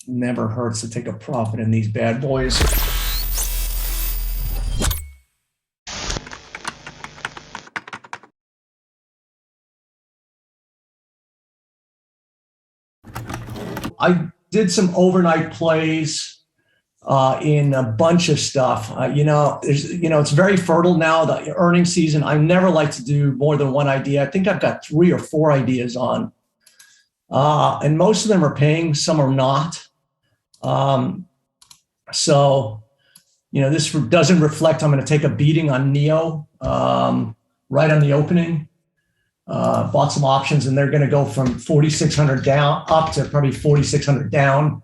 Never hurts to take a profit in these bad boys. I did some overnight plays in a bunch of stuff. It's very fertile now, the earnings season. I never like to do more than one idea. I think I've got 3 or 4 ideas on. And most of them are paying, some are not. This doesn't reflect, I'm going to take a beating on NEO right on the opening. Bought some options and they're going to go from 4,600 down up to probably 4,600 down.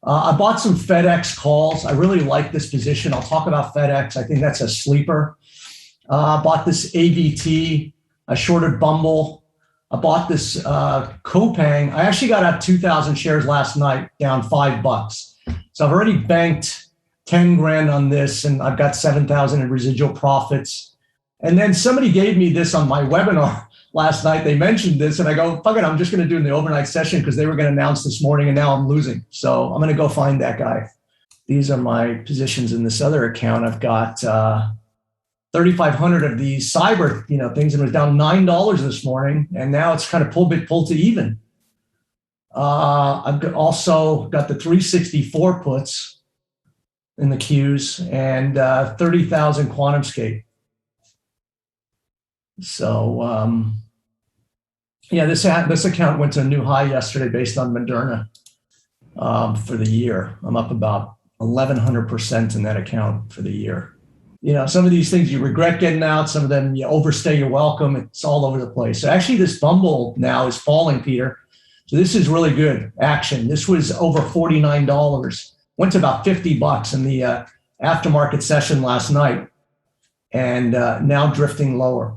I bought some FedEx calls. I really like this position. I'll talk about FedEx. I think that's a sleeper. Bought this AVT. I shorted Bumble. I bought this Copang. I actually got out 2,000 shares last night, down $5. So I've already banked 10 grand on this, and I've got 7,000 in residual profits. And then somebody gave me this on my webinar last night. They mentioned this, and I go, fuck it, I'm just going to do it in the overnight session because they were going to announce this morning, and now I'm losing. So I'm going to go find that guy. These are my positions in this other account. I've got 3,500 of these cyber, things, and it was down $9 this morning, and now it's kind of pull to even. I've also got the 364 puts in the queues and 30,000 QuantumScape. So this account went to a new high yesterday based on Moderna for the year. I'm up about 1,100% in that account for the year. Some of these things you regret getting out. Some of them you overstay your welcome. It's all over the place. So actually this Bumble now is falling, Peter. So this is really good action. This was over $49. Went to about $50 in the aftermarket session last night, and now drifting lower.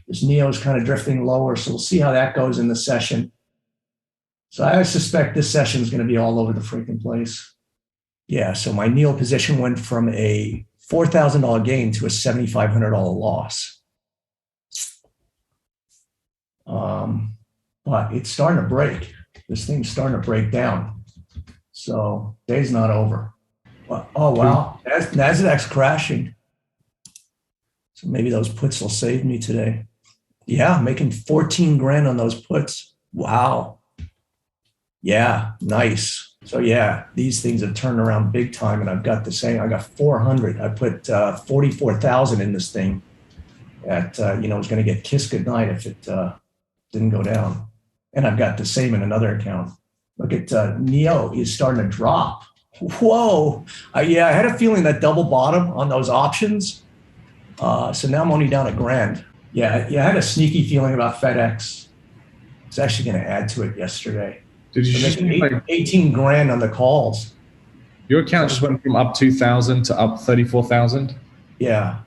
This NEO is kind of drifting lower, so we'll see how that goes in the session. So I suspect this session is going to be all over the freaking place. Yeah, so my NEO position went from a $4,000 gain to a $7,500 loss. But it's starting to break. This thing's starting to break down. So day's not over. Oh, wow. NASDAQ's crashing. So maybe those puts will save me today. Yeah, making 14 grand on those puts. Wow. Yeah, nice. So yeah, these things have turned around big time, and I've got the same. I got 400. I put 44,000 in this thing. It was going to get kissed goodnight if it didn't go down. And I've got the same in another account. Look at NEO is starting to drop. Whoa. I had a feeling that double bottom on those options. So now I'm only down $1,000. Yeah, I had a sneaky feeling about FedEx. It's actually going to add to it yesterday. Did you just make 18 grand on the calls? Your account just went from up 2,000 to up 34,000? Yeah.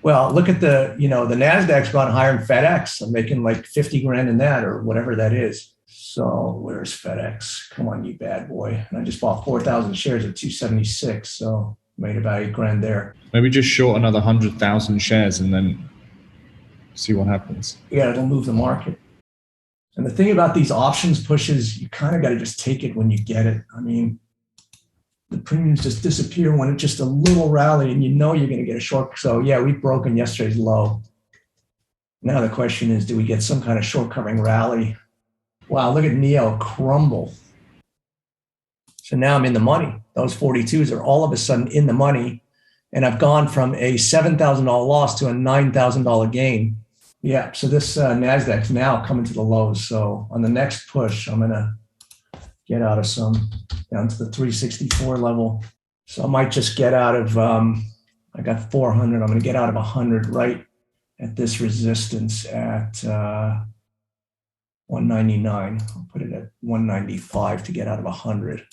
Well, look at the NASDAQ's gone higher than FedEx. I'm making like 50 grand in that or whatever that is. So where's FedEx? Come on, you bad boy. And I just bought 4,000 shares at 276. So made about 8 grand there. Maybe just short another 100,000 shares and then see what happens. Yeah, it'll move the market. And the thing about these options pushes, you kind of got to just take it when you get it. I mean, the premiums just disappear when it's just a little rally and you're going to get a short. So yeah, we've broken yesterday's low. Now the question is, do we get some kind of short covering rally? Wow, look at NEO crumble. So now I'm in the money. Those 42s are all of a sudden in the money. And I've gone from a $7,000 loss to a $9,000 gain. Yeah, so this NASDAQ's now coming to the lows. So on the next push, I'm going to get out of some down to the 364 level. So I might just get out of, I got 400. I'm going to get out of 100 right at this resistance at 199. I'll put it at 195 to get out of 100.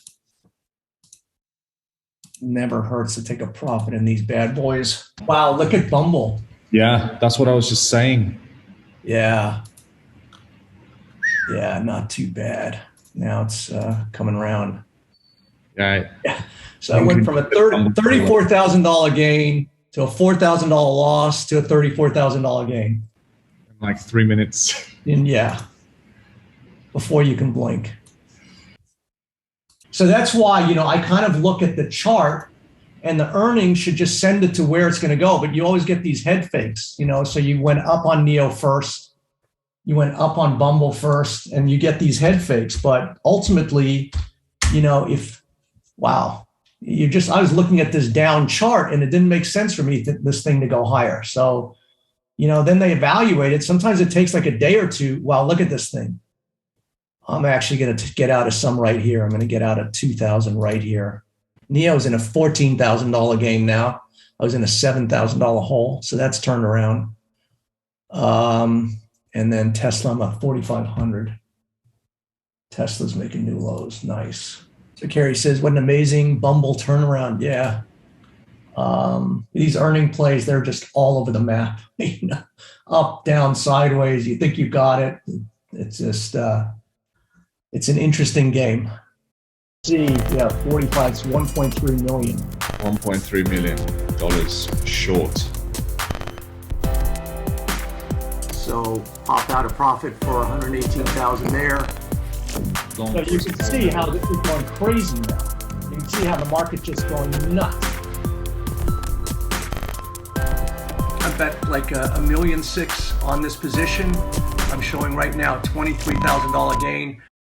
Never hurts to take a profit in these bad boys. Wow, look at Bumble. Yeah, that's what I was just saying. Yeah, not too bad. Now it's coming around. Yeah. So I went from a $34,000 gain to a $4,000 loss to a $34,000 gain. In like 3 minutes. And yeah. before you can blink. So that's why, I kind of look at the chart, and the earnings should just send it to where it's going to go. But you always get these head fakes, so you went up on Neo first, you went up on Bumble first, and you get these head fakes. But ultimately, I was looking at this down chart, and it didn't make sense for me, this thing to go higher. So, then they evaluate it. Sometimes it takes like a day or two. Wow, look at this thing. I'm actually going to get out of some right here. I'm going to get out of 2,000 right here. Neo's in a $14,000 game now. I was in a $7,000 hole, so that's turned around. And then Tesla, I'm at 4,500. Tesla's making new lows. Nice. So Kerry says, what an amazing Bumble turnaround. Yeah. These earning plays, they're just all over the map. Up, down, sideways. You think you got it. It's just, it's an interesting game. See, yeah, 45, it's 1.3 million. $1.3 million short. So pop out a profit for 118,000 there. So you can see how this is going crazy now. You can see how the market just going nuts. I bet like $1.6 million on this position. I'm showing right now $23,000 gain.